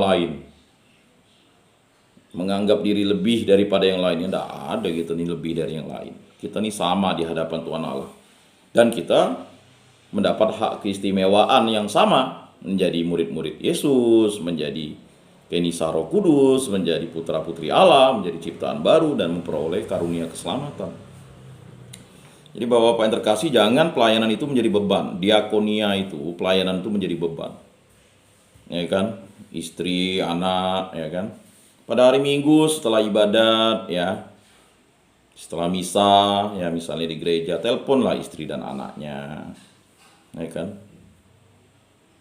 lain, menganggap diri lebih daripada yang lainnya. Tidak ada gitu nih lebih dari yang lain. Kita nih sama di hadapan Tuhan Allah, dan kita mendapat hak keistimewaan yang sama, menjadi murid-murid Yesus, menjadi Kenisa Roh Kudus, menjadi putra-putri Allah, menjadi ciptaan baru, dan memperoleh karunia keselamatan. Jadi Bapak-Bapak yang terkasih, jangan pelayanan itu menjadi beban. Diakonia itu, pelayanan itu menjadi beban, ya kan? Istri, anak, ya kan? Pada hari Minggu setelah ibadat, ya, setelah misa, ya misalnya di gereja, teleponlah istri dan anaknya, ya kan?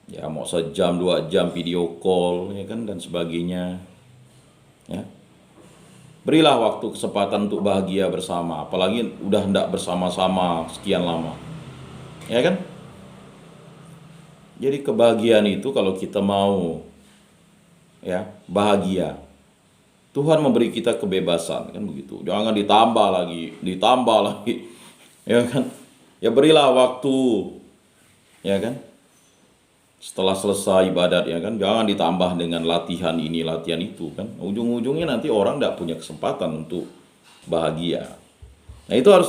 Ya mau sejam 2 jam video call, ya kan, dan sebagainya, ya. Berilah waktu kesempatan untuk bahagia bersama, apalagi udah hendak bersama-sama sekian lama, ya kan? Jadi kebahagiaan itu kalau kita mau, ya, bahagia, Tuhan memberi kita kebebasan, kan begitu. Jangan ditambah lagi, ya kan? Ya berilah waktu, ya kan? Setelah selesai ibadat, ya kan, jangan ditambah dengan latihan ini, latihan itu, kan. Ujung-ujungnya nanti orang tidak punya kesempatan untuk bahagia. Nah, itu harus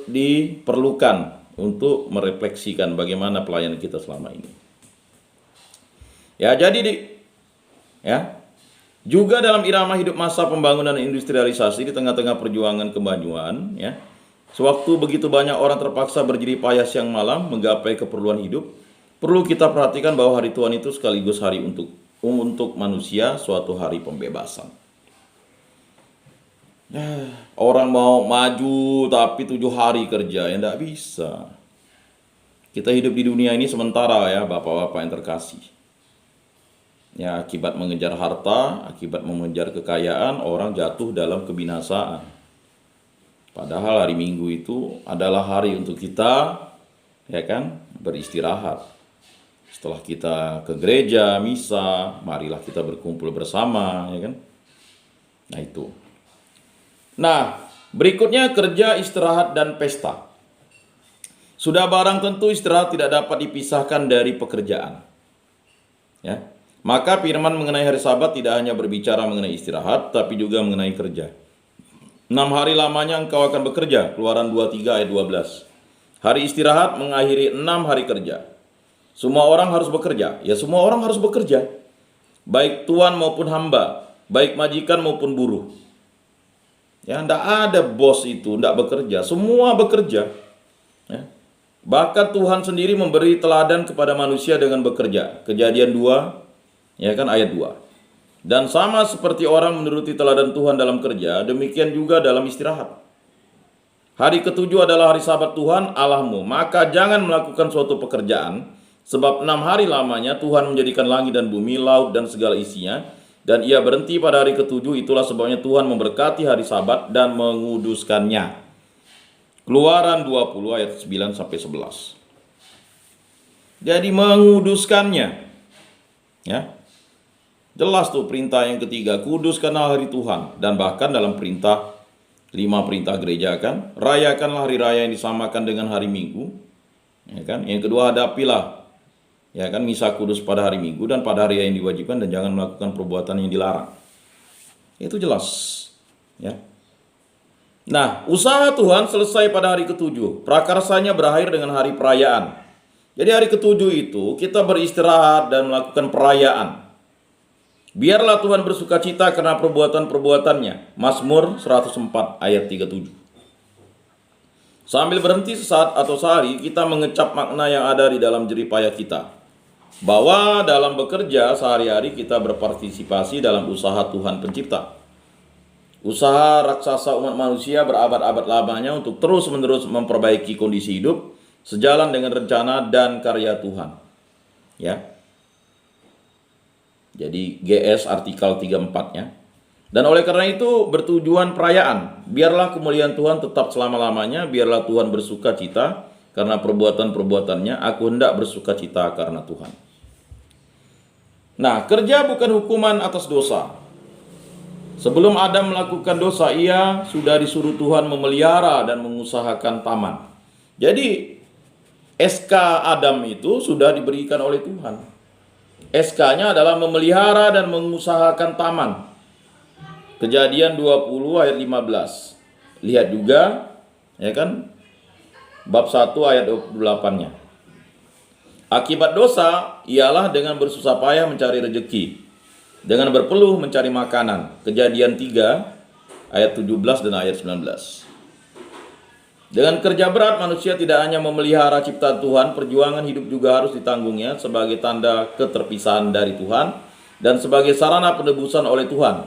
diperlukan untuk merefleksikan bagaimana pelayanan kita selama ini. Ya, jadi ya, juga dalam irama hidup masa pembangunan industrialisasi di tengah-tengah perjuangan kemajuan, ya, sewaktu begitu banyak orang terpaksa berjerih payah siang malam menggapai keperluan hidup, perlu kita perhatikan bahwa hari Tuhan itu sekaligus hari untuk manusia, suatu hari pembebasan. Orang mau maju tapi 7 hari kerja, ya tidak bisa. Kita hidup di dunia ini sementara, ya Bapak-Bapak yang terkasih. Ya, akibat mengejar harta, akibat mengejar kekayaan, orang jatuh dalam kebinasaan. Padahal hari Minggu itu adalah hari untuk kita, ya kan, beristirahat. Setelah kita ke gereja, misa, marilah kita berkumpul bersama, ya kan. Nah, itu. Nah, berikutnya kerja, istirahat, dan pesta. Sudah barang tentu istirahat tidak dapat dipisahkan dari pekerjaan. Ya. Maka firman mengenai hari Sabat tidak hanya berbicara mengenai istirahat, tapi juga mengenai kerja. 6 hari lamanya engkau akan bekerja, Keluaran 23 ayat 12. Hari istirahat mengakhiri 6 hari kerja. Semua orang harus bekerja, ya semua orang harus bekerja. Baik tuan maupun hamba, baik majikan maupun buruh. Ya, tidak ada bos itu tidak bekerja, semua bekerja. Ya. Bahkan Tuhan sendiri memberi teladan kepada manusia dengan bekerja. Kejadian 2, ya kan, ayat 2. Dan sama seperti orang menuruti teladan Tuhan dalam kerja, demikian juga dalam istirahat. Hari ketujuh adalah hari Sabat Tuhan Allahmu, maka jangan melakukan suatu pekerjaan, sebab 6 hari lamanya Tuhan menjadikan langit dan bumi, laut dan segala isinya, dan ia berhenti pada hari ketujuh. Itulah sebabnya Tuhan memberkati hari Sabat dan menguduskannya. Keluaran 20 ayat 9-11. Jadi menguduskannya, ya. Jelas tuh perintah yang ketiga, kuduskanlah hari Tuhan. Dan bahkan dalam 5 perintah gereja, kan, rayakanlah hari raya yang disamakan dengan hari Minggu, ya kan. Yang kedua, hadapilah, ya kan, misa kudus pada hari Minggu dan pada hari yang diwajibkan, dan jangan melakukan perbuatan yang dilarang. Itu jelas, ya. Nah, usaha Tuhan selesai pada hari ketujuh. Prakarsanya berakhir dengan hari perayaan. Jadi hari ketujuh itu kita beristirahat dan melakukan perayaan. Biarlah Tuhan bersuka cita karena perbuatan-perbuatannya. Mazmur 104 ayat 37. Sambil berhenti sesaat atau sehari, kita mengecap makna yang ada di dalam jerih payah kita. Bahwa dalam bekerja sehari-hari kita berpartisipasi dalam usaha Tuhan Pencipta. Usaha raksasa umat manusia berabad-abad lamanya untuk terus-menerus memperbaiki kondisi hidup sejalan dengan rencana dan karya Tuhan. Ya. Jadi GS artikel 34-nya. Dan oleh karena itu bertujuan perayaan. Biarlah kemuliaan Tuhan tetap selama-lamanya. Biarlah Tuhan bersuka cita karena perbuatan-perbuatannya. Aku hendak bersuka cita karena Tuhan. Nah, kerja bukan hukuman atas dosa. Sebelum Adam melakukan dosa, ia sudah disuruh Tuhan memelihara dan mengusahakan taman. Jadi SK Adam itu sudah diberikan oleh Tuhan. SK-nya adalah memelihara dan mengusahakan taman. Kejadian 20 ayat 15. Lihat juga, ya kan, bab 1 ayat 28-nya. Akibat dosa ialah dengan bersusah payah mencari rejeki, dengan berpeluh mencari makanan. Kejadian 3 ayat 17 dan ayat 19. Dengan kerja berat manusia tidak hanya memelihara ciptaan Tuhan, perjuangan hidup juga harus ditanggungnya sebagai tanda keterpisahan dari Tuhan dan sebagai sarana penebusan oleh Tuhan.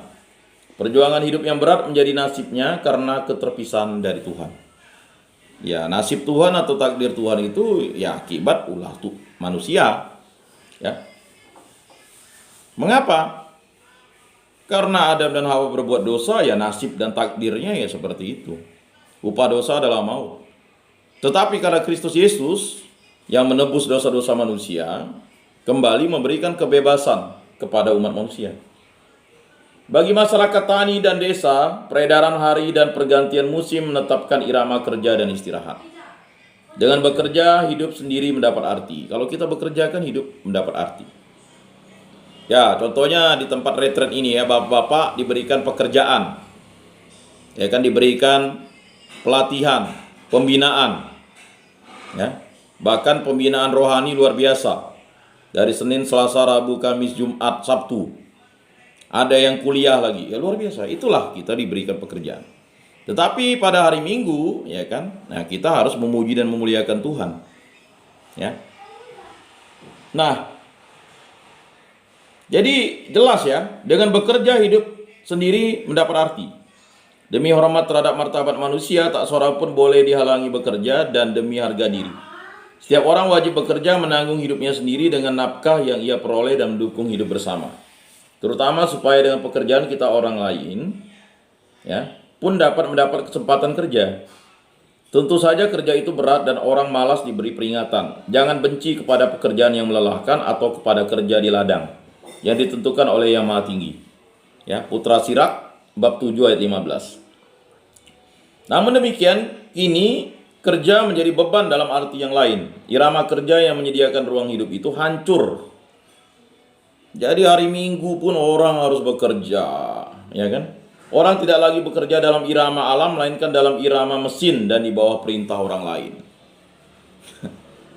Perjuangan hidup yang berat menjadi nasibnya karena keterpisahan dari Tuhan. Ya, nasib Tuhan atau takdir Tuhan itu ya akibat ulah tuh manusia. Ya. Mengapa? Karena Adam dan Hawa berbuat dosa, ya nasib dan takdirnya ya seperti itu. Upah dosa adalah maut. Tetapi karena Kristus Yesus yang menebus dosa-dosa manusia, kembali memberikan kebebasan kepada umat manusia. Bagi masyarakat tani dan desa, peredaran hari dan pergantian musim menetapkan irama kerja dan istirahat. Dengan bekerja, hidup sendiri mendapat arti. Kalau kita bekerja kan hidup mendapat arti. Ya, contohnya di tempat retret ini ya, bapak-bapak diberikan pekerjaan. Ya kan, diberikan pelatihan, pembinaan. Ya. Bahkan pembinaan rohani luar biasa. Dari Senin, Selasa, Rabu, Kamis, Jumat, Sabtu. Ada yang kuliah lagi. Ya luar biasa. Itulah kita diberikan pekerjaan. Tetapi pada hari Minggu, ya kan, nah kita harus memuji dan memuliakan Tuhan. Ya. Nah, jadi jelas ya, dengan bekerja hidup sendiri mendapat arti. Demi hormat terhadap martabat manusia, tak seorang pun boleh dihalangi bekerja dan demi harga diri. Setiap orang wajib bekerja menanggung hidupnya sendiri dengan nafkah yang ia peroleh dan mendukung hidup bersama. Terutama supaya dengan pekerjaan kita orang lain ya pun dapat mendapat kesempatan kerja. Tentu saja kerja itu berat dan orang malas diberi peringatan. Jangan benci kepada pekerjaan yang melelahkan atau kepada kerja di ladang yang ditentukan oleh Yang Maha Tinggi. Ya, Putra Sirak bab 7 ayat 15. Namun demikian, kini kerja menjadi beban dalam arti yang lain. Irama kerja yang menyediakan ruang hidup itu hancur. Jadi hari Minggu pun orang harus bekerja, ya kan? Orang tidak lagi bekerja dalam irama alam, melainkan dalam irama mesin dan di bawah perintah orang lain.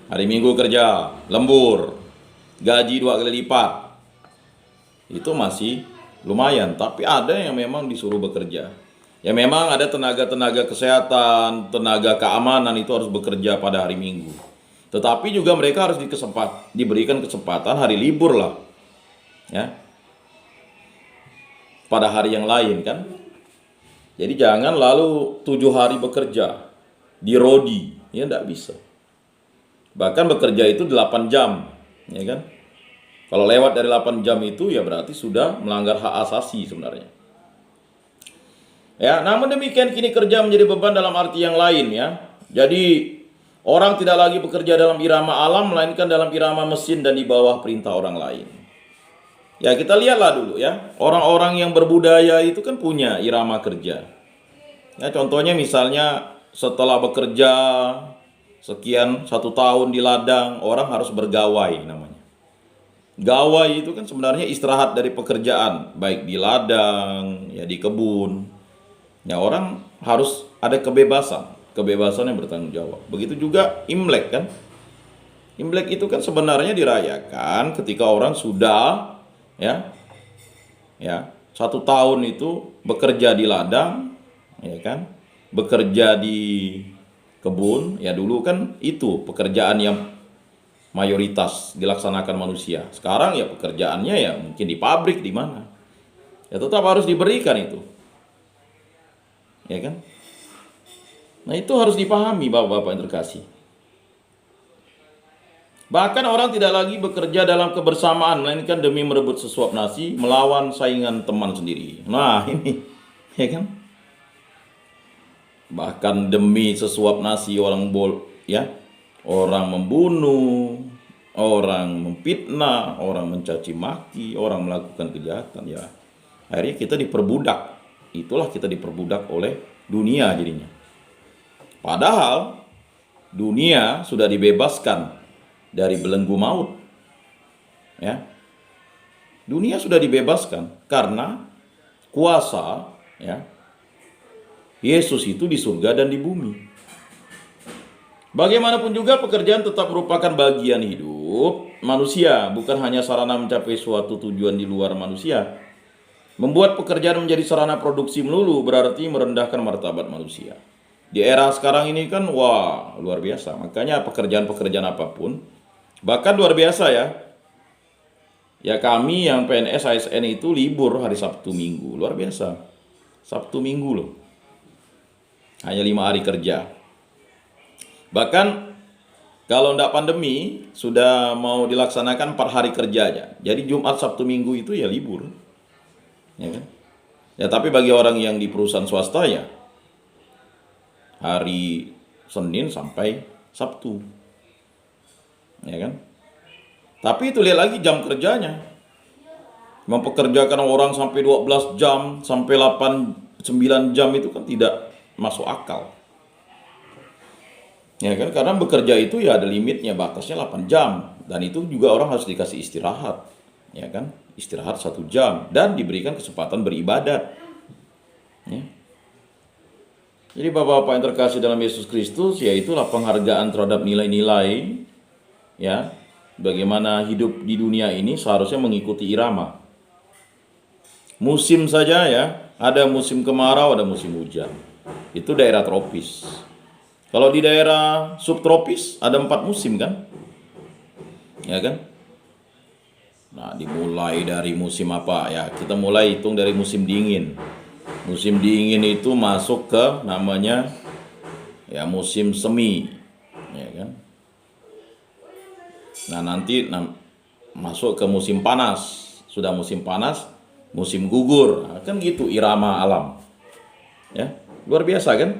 Hari Minggu kerja, lembur, gaji 2 kali lipat. Itu masih lumayan, tapi ada yang memang disuruh bekerja. Ya memang ada tenaga-tenaga kesehatan, tenaga keamanan itu harus bekerja pada hari Minggu. Tetapi juga mereka harus diberikan kesempatan hari libur lah. Ya. Pada hari yang lain kan. Jadi jangan lalu 7 hari bekerja di rodi, ya enggak bisa. Bahkan bekerja itu 8 jam, ya kan? Kalau lewat dari 8 jam itu ya berarti sudah melanggar hak asasi sebenarnya. Ya, namun demikian kini kerja menjadi beban dalam arti yang lain ya. Jadi orang tidak lagi bekerja dalam irama alam melainkan dalam irama mesin dan di bawah perintah orang lain. Ya, kita lihatlah dulu ya. Orang-orang yang berbudaya itu kan punya irama kerja. Ya, contohnya misalnya setelah bekerja sekian 1 tahun di ladang, orang harus bergawai namanya. Gawai itu kan sebenarnya istirahat dari pekerjaan, baik di ladang, ya di kebun. Ya, orang harus ada kebebasan yang bertanggung jawab. Begitu juga Imlek kan. Imlek itu kan sebenarnya dirayakan ketika orang sudah ya 1 tahun itu bekerja di ladang, ya kan, bekerja di kebun. Ya dulu kan itu pekerjaan yang mayoritas dilaksanakan manusia. Sekarang ya pekerjaannya ya mungkin di pabrik, di mana. Ya tetap harus diberikan itu. Ya kan? Nah, itu harus dipahami Bapak-bapak yang terkasih. Bahkan orang tidak lagi bekerja dalam kebersamaan, melainkan demi merebut sesuap nasi melawan saingan teman sendiri. Nah, ini ya kan? Bahkan demi sesuap nasi orang membunuh, orang memfitnah, orang mencaci maki, orang melakukan kejahatan ya. Akhirnya kita diperbudak. Itulah kita diperbudak oleh dunia jadinya. Padahal dunia sudah dibebaskan dari belenggu maut. Ya. Dunia sudah dibebaskan karena kuasa, ya, Yesus itu di surga dan di bumi. Bagaimanapun juga pekerjaan tetap merupakan bagian hidup manusia, bukan hanya sarana mencapai suatu tujuan di luar manusia. Membuat pekerjaan menjadi sarana produksi melulu berarti merendahkan martabat manusia. Di era sekarang ini kan, wah, luar biasa. Makanya pekerjaan-pekerjaan apapun, bahkan luar biasa ya. Ya kami yang PNS ASN itu libur hari Sabtu Minggu, luar biasa. Sabtu Minggu loh. Hanya 5 hari kerja. Bahkan kalau tidak pandemi sudah mau dilaksanakan 4 hari kerja aja. Jadi Jumat, Sabtu, Minggu itu ya libur. Ya kan? Ya tapi bagi orang yang di perusahaan swasta ya hari Senin sampai Sabtu. Ya kan? Tapi itu lihat lagi jam kerjanya. Mempekerjakan orang sampai 12 jam, sampai 8-9 jam itu kan tidak masuk akal. Ya kan? Karena bekerja itu ya ada limitnya, batasnya 8 jam. Dan itu juga orang harus dikasih istirahat. Ya kan? Istirahat 1 jam. Dan diberikan kesempatan beribadat. Ya. Jadi Bapak-Bapak yang terkasih dalam Yesus Kristus, yaitulah penghargaan terhadap nilai-nilai, ya, bagaimana hidup di dunia ini seharusnya mengikuti irama. Musim saja ya, ada musim kemarau, ada musim hujan. Itu daerah tropis. Kalau di daerah subtropis ada 4 musim kan? Ya kan? Nah, dimulai dari musim apa ya? Kita mulai hitung dari musim dingin. Musim dingin itu masuk ke namanya ya musim semi, ya kan? Nah, nanti masuk ke musim panas. Sudah musim panas, musim gugur. Nah, kan gitu irama alam. Ya, luar biasa kan?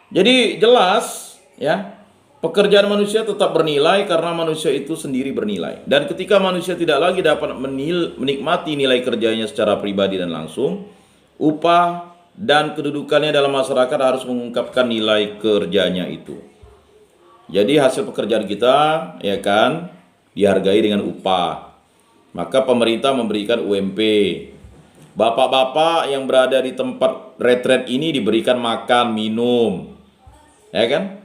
Jadi jelas ya, pekerjaan manusia tetap bernilai karena manusia itu sendiri bernilai. Dan ketika manusia tidak lagi dapat menikmati nilai kerjanya secara pribadi dan langsung, upah dan kedudukannya dalam masyarakat harus mengungkapkan nilai kerjanya itu. Jadi hasil pekerjaan kita ya kan dihargai dengan upah. Maka pemerintah memberikan UMP. Bapak-bapak yang berada di tempat retret ini diberikan makan, minum. Ya kan?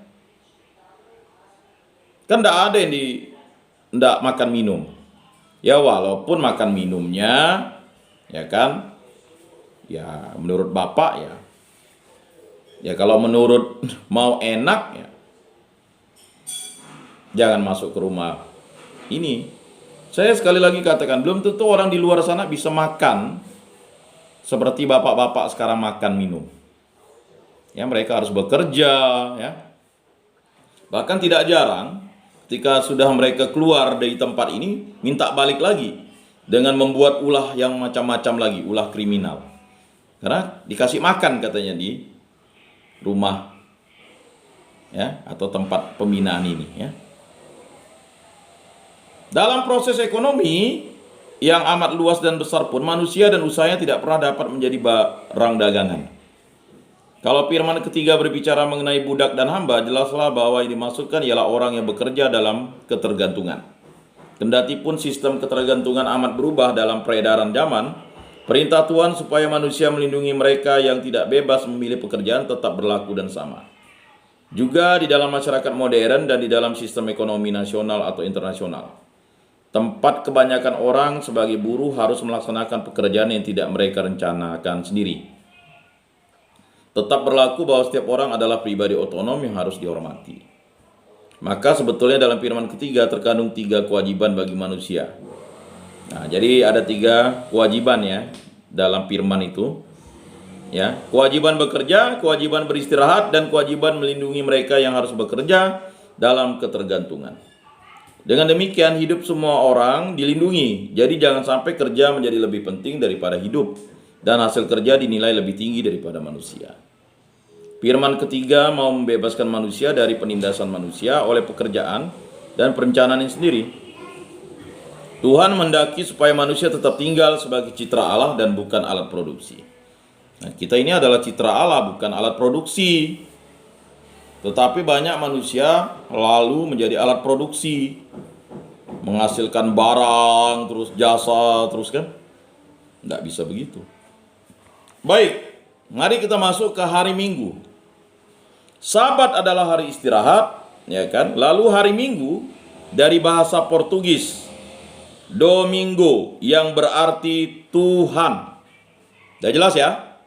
Kan tidak ada yang tidak makan minum. Ya walaupun makan minumnya ya kan ya menurut bapak ya. Ya kalau menurut mau enak ya jangan masuk ke rumah ini. Saya sekali lagi katakan belum tentu orang di luar sana bisa makan seperti bapak-bapak sekarang makan minum. Ya mereka harus bekerja ya. Bahkan tidak jarang ketika sudah mereka keluar dari tempat ini, minta balik lagi dengan membuat ulah yang macam-macam lagi, ulah kriminal. Karena dikasih makan katanya di rumah ya atau tempat pembinaan ini ya. Dalam proses ekonomi yang amat luas dan besar pun manusia dan usahanya tidak pernah dapat menjadi barang dagangan. Kalau firman ketiga berbicara mengenai budak dan hamba, jelaslah bahwa yang dimaksudkan ialah orang yang bekerja dalam ketergantungan. Kendati pun sistem ketergantungan amat berubah dalam peredaran zaman, perintah Tuhan supaya manusia melindungi mereka yang tidak bebas memilih pekerjaan tetap berlaku dan sama. Juga di dalam masyarakat modern dan di dalam sistem ekonomi nasional atau internasional. Tempat kebanyakan orang sebagai buruh harus melaksanakan pekerjaan yang tidak mereka rencanakan sendiri. Tetap berlaku bahwa setiap orang adalah pribadi otonom yang harus dihormati. Maka sebetulnya dalam firman ketiga terkandung 3 kewajiban bagi manusia. Nah, jadi ada 3 kewajiban ya dalam firman itu. Ya, kewajiban bekerja, kewajiban beristirahat, dan kewajiban melindungi mereka yang harus bekerja dalam ketergantungan. Dengan demikian hidup semua orang dilindungi. Jadi jangan sampai kerja menjadi lebih penting daripada hidup. Dan hasil kerja dinilai lebih tinggi daripada manusia. Firman ketiga mau membebaskan manusia dari penindasan manusia oleh pekerjaan dan perencanaan sendiri. Tuhan mendaki supaya manusia tetap tinggal sebagai citra Allah dan bukan alat produksi. Nah, kita ini adalah citra Allah, bukan alat produksi. Tetapi banyak manusia lalu menjadi alat produksi. menghasilkan barang, terus jasa, terus kan? Nggak bisa begitu. Baik, mari kita masuk ke hari Minggu. Sabat adalah hari istirahat, ya kan? Lalu hari Minggu dari bahasa Portugis, Domingo, yang berarti Tuhan. Udah jelas ya?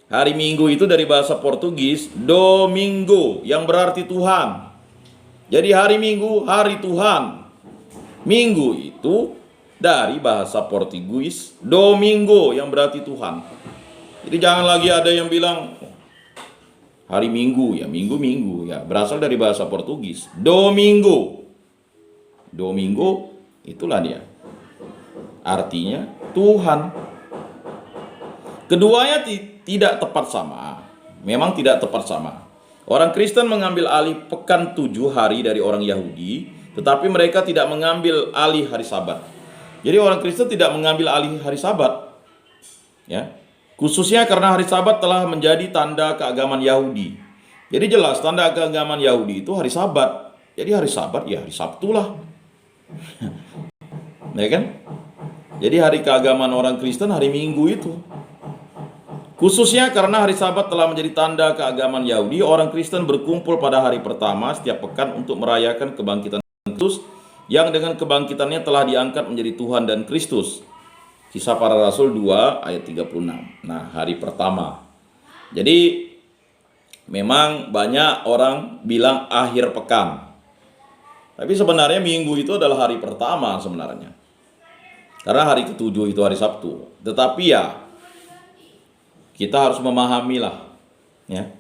Hari Minggu itu dari bahasa Portugis, Domingo, yang berarti Tuhan. Jadi hari Minggu, hari Tuhan. Minggu itu dari bahasa Portugis, Domingo, yang berarti Tuhan. Jadi jangan lagi ada yang bilang hari Minggu, ya Minggu ya, berasal dari bahasa Portugis, Domingo. Domingo itulah dia. Artinya Tuhan. Keduanya tidak tepat sama. Memang tidak tepat sama. Orang Kristen mengambil alih pekan 7 hari dari orang Yahudi, tetapi mereka tidak mengambil alih hari Sabat. Jadi orang Kristen tidak mengambil alih hari Sabat. Ya. Khususnya karena hari Sabat telah menjadi tanda keagamaan Yahudi. Jadi jelas tanda keagamaan Yahudi itu hari Sabat. Jadi hari Sabat ya hari Sabtu lah. Ya kan? Jadi hari keagamaan orang Kristen hari Minggu itu. Khususnya karena hari Sabat telah menjadi tanda keagamaan Yahudi, orang Kristen berkumpul pada hari pertama setiap pekan untuk merayakan kebangkitan Kristus yang dengan kebangkitannya telah diangkat menjadi Tuhan dan Kristus. Kisah Para Rasul 2 ayat 36. Nah, hari pertama. Jadi memang banyak orang bilang akhir pekan. Tapi sebenarnya Minggu itu adalah hari pertama sebenarnya. Karena hari ke-7 itu hari Sabtu. Tetapi ya kita harus memahami lah, ya.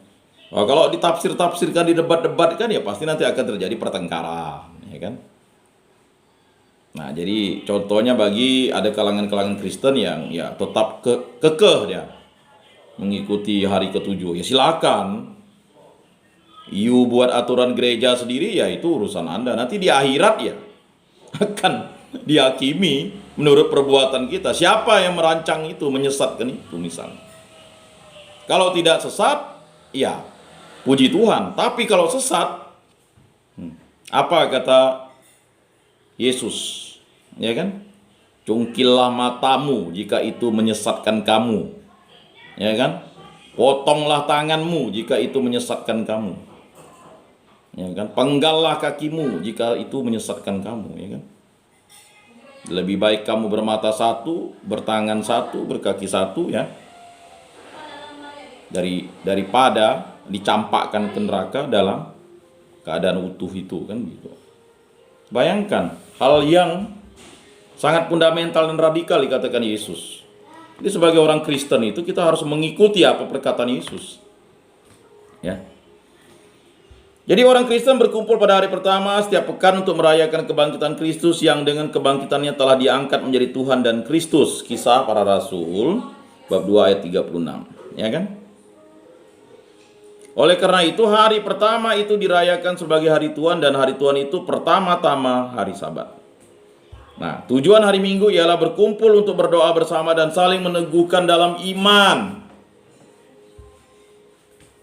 Nah, kalau ditafsir-tafsirkan, di debat-debat kan ya pasti nanti akan terjadi pertengkaran, ya kan? Nah, jadi contohnya bagi ada kalangan-kalangan Kristen yang ya tetap kekeh dia mengikuti hari ke-7, ya silakan. You buat aturan gereja sendiri, ya itu urusan Anda. Nanti di akhirat ya akan dihakimi menurut perbuatan kita. Siapa yang merancang itu, menyesatkan itu misalnya. Kalau tidak sesat, ya puji Tuhan. Tapi kalau sesat, apa kata Yesus? Ya kan? Cungkillah matamu jika itu menyesatkan kamu. Ya kan? Potonglah tanganmu jika itu menyesatkan kamu. Ya kan? Penggallah kakimu jika itu menyesatkan kamu, ya kan? Lebih baik kamu bermata satu, bertangan satu, berkaki satu, ya. Daripada dicampakkan ke neraka dalam keadaan utuh itu, kan gitu. Bayangkan hal yang sangat fundamental dan radikal dikatakan Yesus. Jadi sebagai orang Kristen itu kita harus mengikuti apa perkataan Yesus. Ya. Jadi orang Kristen berkumpul pada hari pertama setiap pekan untuk merayakan kebangkitan Kristus yang dengan kebangkitannya telah diangkat menjadi Tuhan dan Kristus. Kisah Para Rasul bab 2 ayat 36. Ya kan? Oleh karena itu hari pertama itu dirayakan sebagai hari Tuhan, dan hari Tuhan itu pertama-tama hari Sabat. Nah, tujuan hari Minggu ialah berkumpul untuk berdoa bersama dan saling meneguhkan dalam iman.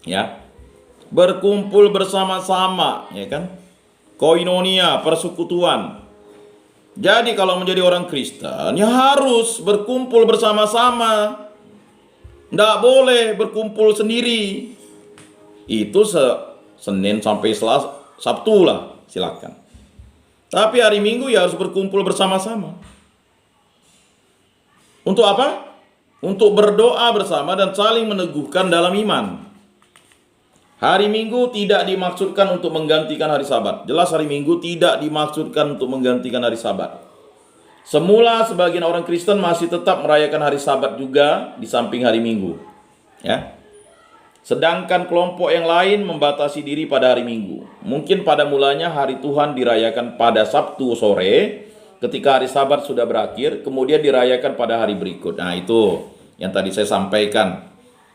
Ya. Berkumpul bersama-sama, ya kan? Koinonia, persekutuan. Jadi kalau menjadi orang Kristen ya harus berkumpul bersama-sama. Nggak boleh berkumpul sendiri. Itu Senin sampai Selasa, Sabtu lah, silakan. Tapi hari Minggu ya harus berkumpul bersama-sama. Untuk apa? Untuk berdoa bersama dan saling meneguhkan dalam iman. Hari Minggu tidak dimaksudkan untuk menggantikan hari Sabat. Jelas hari Minggu tidak dimaksudkan untuk menggantikan hari Sabat. Semula sebagian orang Kristen masih tetap merayakan hari Sabat juga di samping hari Minggu. Ya. Sedangkan kelompok yang lain membatasi diri pada hari Minggu. Mungkin pada mulanya hari Tuhan dirayakan pada Sabtu sore, ketika hari Sabat sudah berakhir, kemudian dirayakan pada hari berikut. Nah, itu yang tadi saya sampaikan.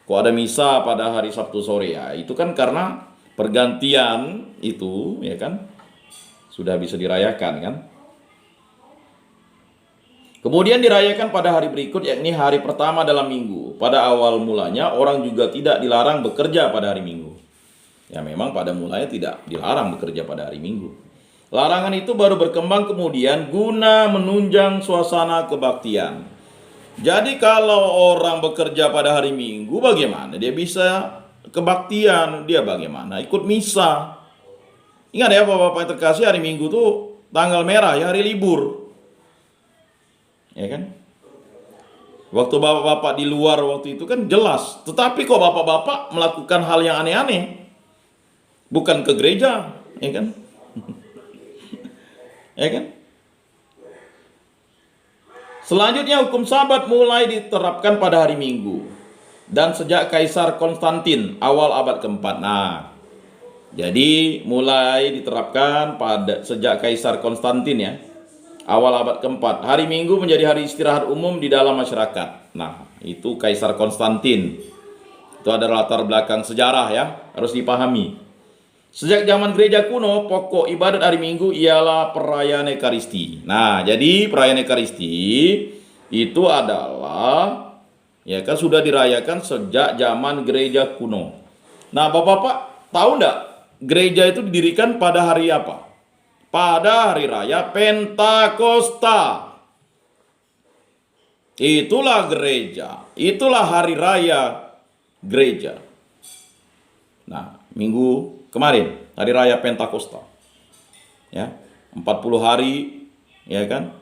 Kok ada misa pada hari Sabtu sore, ya itu kan karena pergantian itu, ya kan, sudah bisa dirayakan kan. Kemudian dirayakan pada hari berikut, yakni hari pertama dalam minggu. Pada awal mulanya orang juga tidak dilarang bekerja pada hari Minggu. Ya memang pada mulanya tidak dilarang bekerja pada hari Minggu. Larangan itu baru berkembang kemudian guna menunjang suasana kebaktian. Jadi kalau orang bekerja pada hari Minggu, bagaimana dia bisa kebaktian? Dia bagaimana ikut misa? Ingat ya Bapak-Bapak yang terkasih, hari Minggu tuh tanggal merah ya, hari libur. Ya kan? Waktu Bapak-Bapak di luar waktu itu kan jelas. Tetapi kok Bapak-Bapak melakukan hal yang aneh-aneh? Bukan ke gereja, ya kan? Ya kan? Selanjutnya hukum Sabat mulai diterapkan pada hari Minggu dan sejak Kaisar Konstantin awal abad keempat. Nah, jadi mulai diterapkan sejak Kaisar Konstantin ya, awal abad keempat. Hari Minggu menjadi hari istirahat umum di dalam masyarakat. Nah, itu Kaisar Konstantin. Itu ada latar belakang sejarah ya, harus dipahami. Sejak zaman gereja kuno, pokok ibadat hari Minggu ialah perayaan Ekaristi. Nah, jadi perayaan Ekaristi itu adalah ya kan sudah dirayakan sejak zaman gereja kuno. Nah, Bapak-bapak tahu enggak gereja itu didirikan pada hari apa? Pada hari raya Pentakosta. Itulah gereja, itulah hari raya gereja. Nah, minggu kemarin hari raya Pentakosta. Ya, 40 hari ya kan?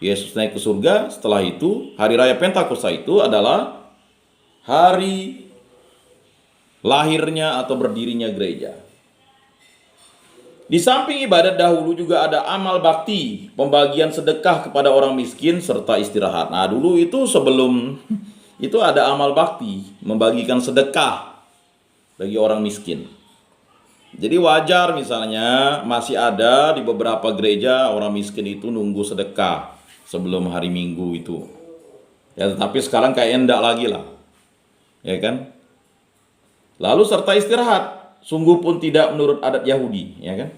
Yesus naik ke surga. Setelah itu, hari raya Pentakosta itu adalah hari lahirnya atau berdirinya gereja. Di samping ibadat dahulu juga ada amal bakti, pembagian sedekah kepada orang miskin serta istirahat. Nah, dulu itu sebelum itu ada amal bakti, membagikan sedekah bagi orang miskin. Jadi wajar misalnya masih ada di beberapa gereja orang miskin itu nunggu sedekah sebelum hari Minggu itu. Ya, tetapi sekarang kayak enggak lagi lah. Ya kan? Lalu serta istirahat, sungguh pun tidak menurut adat Yahudi, ya kan?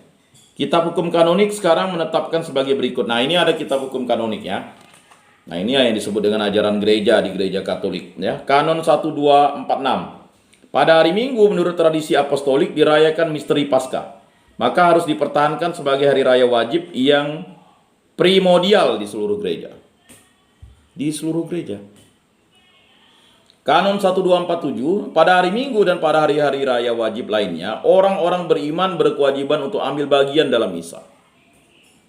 Kitab hukum kanonik sekarang menetapkan sebagai berikut. Nah, ini ada kitab hukum kanonik ya. Nah, ini yang disebut dengan ajaran gereja di gereja Katolik ya. Kanon 1246. Pada hari Minggu menurut tradisi apostolik dirayakan misteri Paskah. Maka harus dipertahankan sebagai hari raya wajib yang primordial di seluruh gereja. Di seluruh gereja. Kanon 1247, pada hari Minggu dan pada hari-hari raya wajib lainnya, orang-orang beriman berkewajiban untuk ambil bagian dalam misa.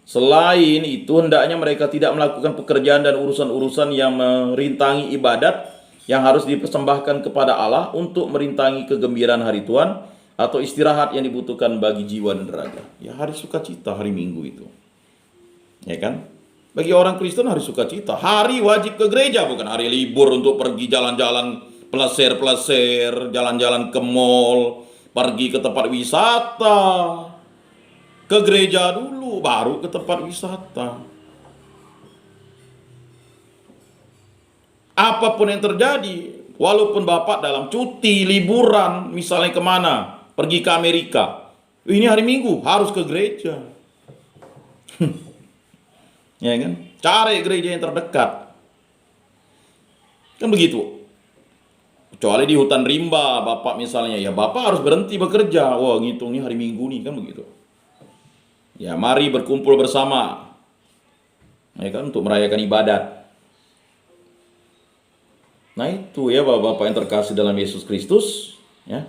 Selain itu, hendaknya mereka tidak melakukan pekerjaan dan urusan-urusan yang merintangi ibadat yang harus dipersembahkan kepada Allah untuk merintangi kegembiraan hari Tuhan atau istirahat yang dibutuhkan bagi jiwa dan raga. Ya, hari sukacita hari Minggu itu. Ya kan? Bagi orang Kristen hari sukacita, hari wajib ke gereja, bukan hari libur untuk pergi jalan-jalan pleser-pleser, jalan-jalan ke mall, pergi ke tempat wisata. Ke gereja dulu, baru ke tempat wisata. Apapun yang terjadi, walaupun Bapak dalam cuti, liburan, misalnya kemana, pergi ke Amerika, ini hari Minggu, harus ke gereja. Ya kan? Cari gereja yang terdekat. Kan begitu. Kecuali di hutan rimba, Bapak misalnya, ya Bapak harus berhenti bekerja. Wah, ngitungnya hari Minggu nih, kan begitu. Ya, mari berkumpul bersama. Ya kan, untuk merayakan ibadat. Nah itu ya Bapak-Bapak yang terkasih dalam Yesus Kristus ya.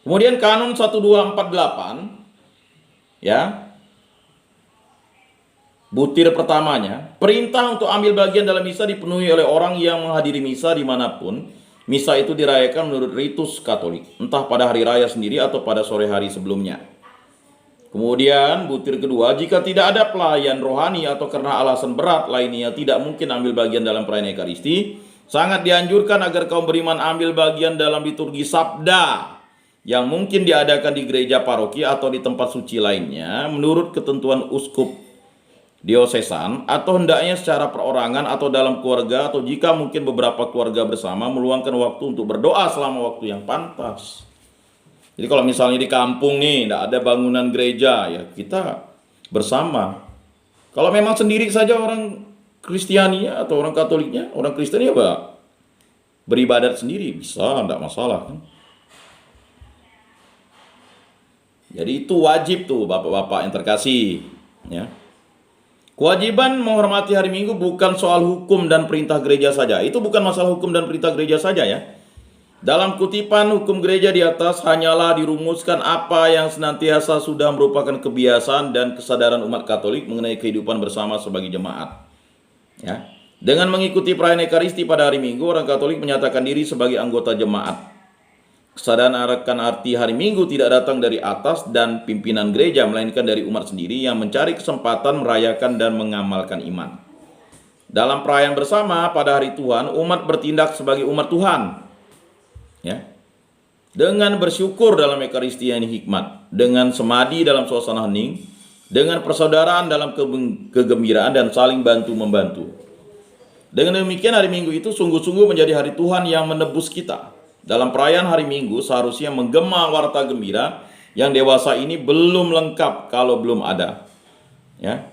Kemudian kanon 1248 ya. Butir pertamanya, perintah untuk ambil bagian dalam misa dipenuhi oleh orang yang menghadiri misa dimanapun misa itu dirayakan menurut ritus Katolik, entah pada hari raya sendiri atau pada sore hari sebelumnya. Kemudian butir kedua, jika tidak ada pelayan rohani atau karena alasan berat lainnya tidak mungkin ambil bagian dalam perayaan Ekaristi, sangat dianjurkan agar kaum beriman ambil bagian dalam liturgi sabda yang mungkin diadakan di gereja paroki atau di tempat suci lainnya menurut ketentuan uskup diosesan, atau hendaknya secara perorangan atau dalam keluarga, atau jika mungkin beberapa keluarga bersama meluangkan waktu untuk berdoa selama waktu yang pantas. Jadi kalau misalnya di kampung nih, tidak ada bangunan gereja, ya kita bersama. Kalau memang sendiri saja orang Kristiania atau orang Katoliknya, orang Kristen ya beribadat sendiri, bisa, tidak masalah kan. Jadi itu wajib tuh bapak-bapak yang terkasih, ya. Kewajiban menghormati hari Minggu bukan soal hukum dan perintah gereja saja. Itu bukan masalah hukum dan perintah gereja saja ya. Dalam kutipan hukum gereja di atas hanyalah dirumuskan apa yang senantiasa sudah merupakan kebiasaan dan kesadaran umat Katolik mengenai kehidupan bersama sebagai jemaat. Ya. Dengan mengikuti perayaan Ekaristi pada hari Minggu, orang Katolik menyatakan diri sebagai anggota jemaat. Kesadaran akan arti hari Minggu tidak datang dari atas dan pimpinan gereja, melainkan dari umat sendiri yang mencari kesempatan merayakan dan mengamalkan iman. Dalam perayaan bersama pada hari Tuhan, umat bertindak sebagai umat Tuhan, ya, dengan bersyukur dalam Ekaristi yang hikmat, dengan semadi dalam suasana hening, dengan persaudaraan dalam kegembiraan dan saling bantu-membantu. Dengan demikian hari Minggu itu sungguh-sungguh menjadi hari Tuhan yang menebus kita. Dalam perayaan hari Minggu seharusnya menggema warta gembira yang dewasa ini belum lengkap kalau belum ada. Ya.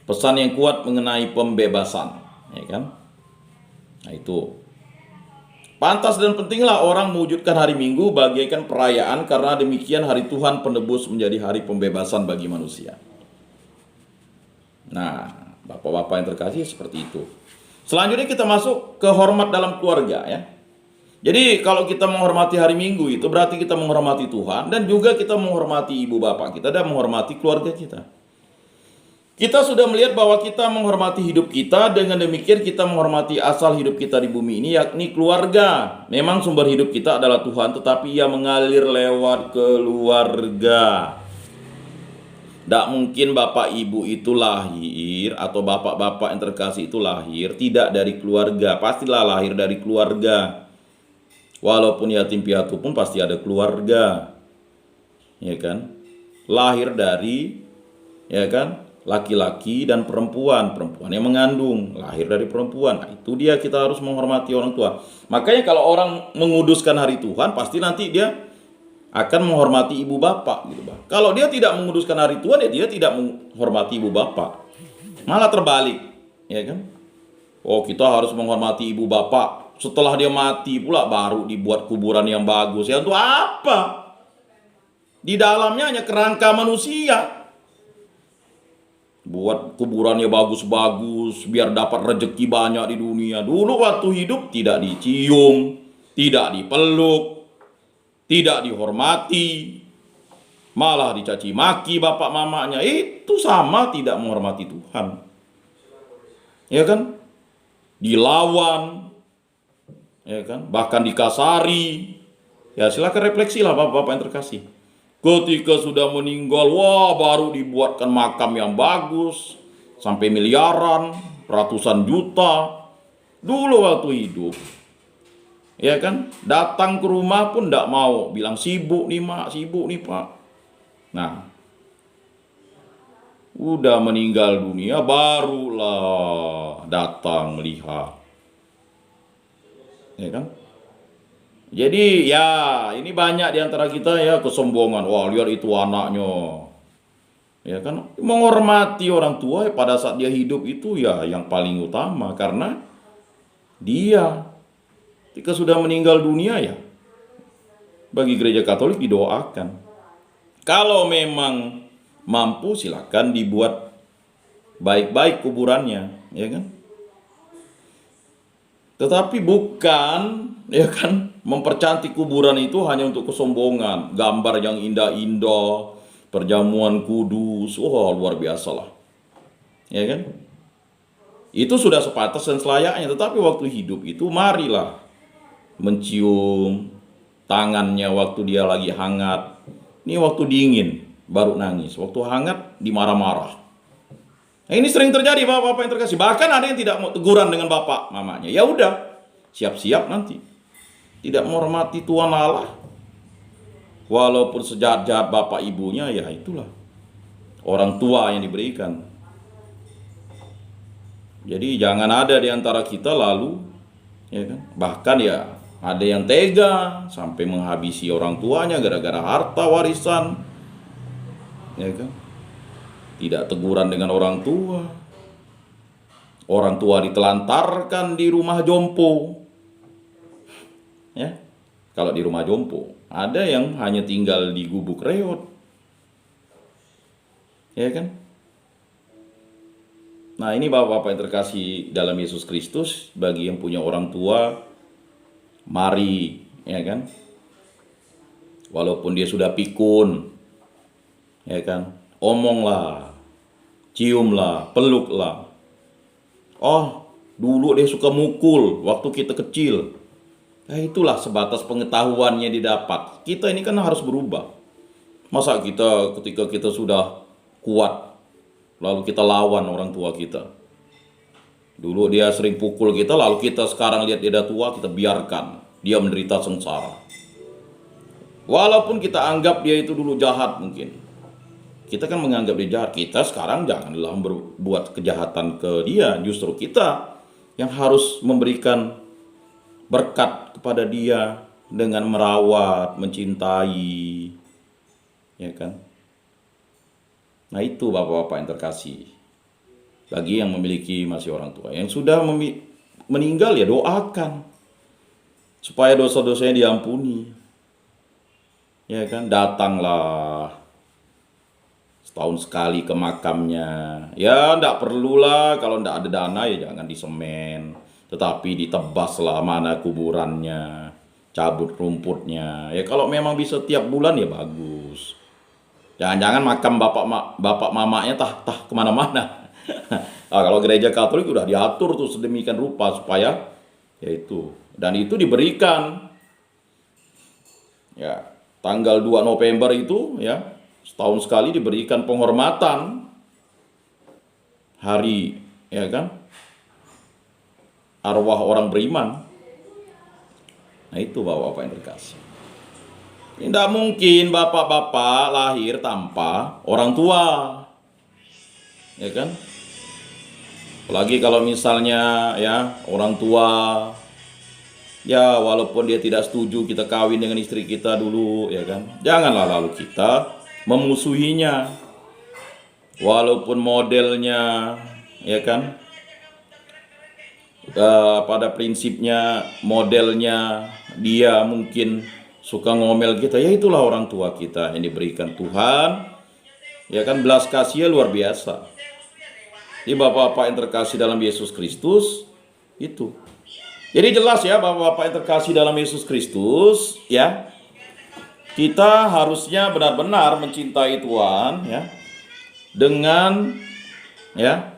Pesan yang kuat mengenai pembebasan, ya kan? Nah itu. Pantas dan pentinglah orang mewujudkan hari Minggu bagaikan perayaan, karena demikian hari Tuhan penebus menjadi hari pembebasan bagi manusia. Nah, bapak-bapak yang terkasih seperti itu. Selanjutnya kita masuk ke hormat dalam keluarga ya. Jadi kalau kita menghormati hari Minggu itu berarti kita menghormati Tuhan dan juga kita menghormati ibu bapak kita dan menghormati keluarga kita. Kita sudah melihat bahwa kita menghormati hidup kita, dengan demikian kita menghormati asal hidup kita di bumi ini, yakni keluarga. Memang sumber hidup kita adalah Tuhan, tetapi ia mengalir lewat keluarga. Tidak mungkin bapak ibu itu lahir atau bapak-bapak yang terkasih itu lahir tidak dari keluarga. Pastilah lahir dari keluarga. Walaupun yatim piatu pun pasti ada keluarga. Ya kan? Lahir dari, ya kan, laki-laki dan perempuan. Perempuan yang mengandung, lahir dari perempuan. Nah, itu dia, kita harus menghormati orang tua. Makanya kalau orang menguduskan hari Tuhan, pasti nanti dia akan menghormati ibu bapak gitu, Bang. Kalau dia tidak menguduskan hari Tuhan, ya dia tidak menghormati ibu bapak. Malah terbalik, ya kan? Oh, kita harus menghormati ibu bapak. Setelah dia mati pula baru dibuat kuburan yang bagus. Ya untuk apa? Di dalamnya hanya kerangka manusia. Buat kuburannya bagus-bagus biar dapat rezeki banyak di dunia. Dulu waktu hidup tidak dicium, tidak dipeluk, tidak dihormati, malah dicaci maki bapak mamanya. Itu sama tidak menghormati Tuhan, ya kan? Dilawan, ya kan? Bahkan dikasari. Ya silakan refleksilah bapak-bapak yang terkasih. Ketika sudah meninggal, wah baru dibuatkan makam yang bagus, sampai miliaran, ratusan juta. Dulu waktu hidup, ya kan, datang ke rumah pun tidak mau, bilang sibuk nih mak, sibuk nih pak. Nah, udah meninggal dunia barulah datang melihat, ya kan. Jadi ya ini banyak diantara kita ya kesombongan, wah lihat itu anaknya, ya kan. Menghormati orang tua ya, pada saat dia hidup itu ya yang paling utama, karena dia ketika sudah meninggal dunia ya, bagi gereja Katolik didoakan. Kalau memang mampu silakan dibuat baik-baik kuburannya, ya kan. Tetapi bukan, ya kan, mempercantik kuburan itu hanya untuk kesombongan, gambar yang indah-indah, perjamuan kudus, wah luar biasa lah, ya kan. Itu sudah sepatas dan selayaknya. Tetapi waktu hidup itu marilah mencium tangannya waktu dia lagi hangat. Ini waktu dingin baru nangis, waktu hangat dimarah-marah. Nah, ini sering terjadi bapak-bapak yang terkasih. Bahkan ada yang tidak mau teguran dengan bapak mamanya. Ya udah, siap-siap nanti tidak menghormati Tuhan Allah. Walaupun sejahat-jahat bapak ibunya, ya itulah orang tua yang diberikan. Jadi jangan ada di antara kita lalu, ya kan, bahkan ya ada yang tega sampai menghabisi orang tuanya gara-gara harta warisan, ya kan. Tidak teguran dengan orang tua. Orang tua ditelantarkan di rumah jompo, ya, kalau di rumah jompo. Ada yang hanya tinggal di gubuk reot. Ya kan? Nah, ini Bapak-bapak yang terkasih dalam Yesus Kristus, bagi yang punya orang tua, mari, ya kan? Walaupun dia sudah pikun, ya kan? Omonglah, ciumlah, peluklah. Oh, dulu dia suka mukul waktu kita kecil. Ya itulah sebatas pengetahuannya didapat. Kita ini kan harus berubah. Masa kita ketika kita sudah kuat, lalu kita lawan orang tua kita. Dulu dia sering pukul kita, lalu kita sekarang lihat dia udah tua, kita biarkan dia menderita sengsara. Walaupun kita anggap dia itu dulu jahat mungkin. Kita kan menganggap dia jahat. Kita sekarang janganlah berbuat kejahatan ke dia. Justru kita yang harus memberikan berkat kepada dia dengan merawat, mencintai. Ya kan? Nah itu Bapak-bapak yang terkasih. Bagi yang memiliki masih orang tua. Yang sudah meninggal ya doakan. Supaya dosa-dosanya diampuni. Ya kan, datanglah setahun sekali ke makamnya. Ya enggak perlulah, kalau enggak ada dana ya jangan disemen. Tetapi ditebaslah mana kuburannya, cabut rumputnya. Ya kalau memang bisa tiap bulan ya bagus. Jangan-jangan makam bapak mamanya tah kemana-mana. Nah, kalau gereja Katolik udah diatur tuh sedemikian rupa supaya yaitu, dan itu diberikan ya tanggal 2 November itu ya setahun sekali diberikan penghormatan hari ya kan arwah orang beriman. Nah itu Bapak-bapak yang terkasih. Tidak mungkin bapak-bapak lahir tanpa orang tua. Ya kan? Apalagi kalau misalnya ya orang tua ya walaupun dia tidak setuju kita kawin dengan istri kita dulu ya kan. Janganlah lalu kita memusuhinya. Walaupun modelnya ya kan pada prinsipnya modelnya dia mungkin suka ngomel kita, ya itulah orang tua kita yang diberikan Tuhan. Ya kan, belas kasihnya luar biasa. Jadi Bapak-bapak yang terkasih dalam Yesus Kristus itu. Jadi jelas ya Bapak-bapak yang terkasih dalam Yesus Kristus ya. Kita harusnya benar-benar mencintai Tuhan ya. Dengan ya